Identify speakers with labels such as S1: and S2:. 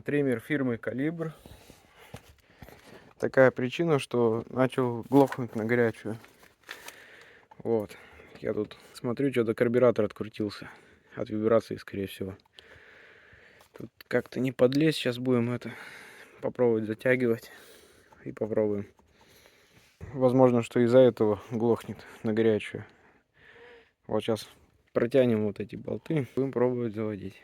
S1: Триммер фирмы Калибр. Такая причина, что начал глохнуть на горячую. Вот. Я тут смотрю, что-то карбюратор открутился. От вибрации, скорее всего. Тут как-то не подлезть. Сейчас будем это попробовать затягивать. И попробуем. Возможно, что из-за этого глохнет на горячую. Вот сейчас протянем вот эти болты. Будем пробовать заводить.